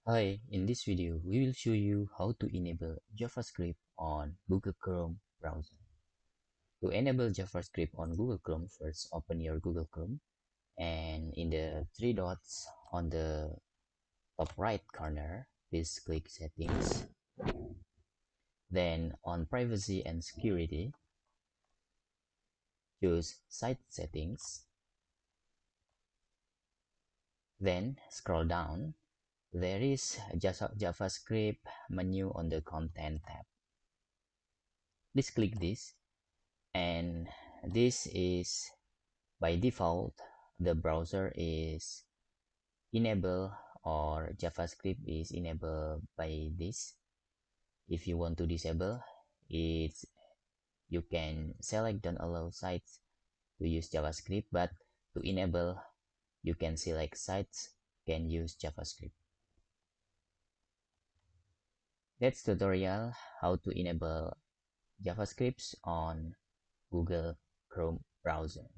Hi, in this video, we will show you how to enable JavaScript on Google Chrome browser. To enable JavaScript on Google Chrome, first open your Google Chrome and in the three dots on the top right corner, please click Settings. Then on Privacy and Security, choose Site Settings. Then scroll down. There is a JavaScript menu on the Content tab. Please click this, and this is by default the browser is enabled, or JavaScript is enabled by this. If you want to disable it, you can select don't allow sites to use JavaScript, but to enable you can select sites can use JavaScript. That's tutorial how to enable JavaScript on Google Chrome browser.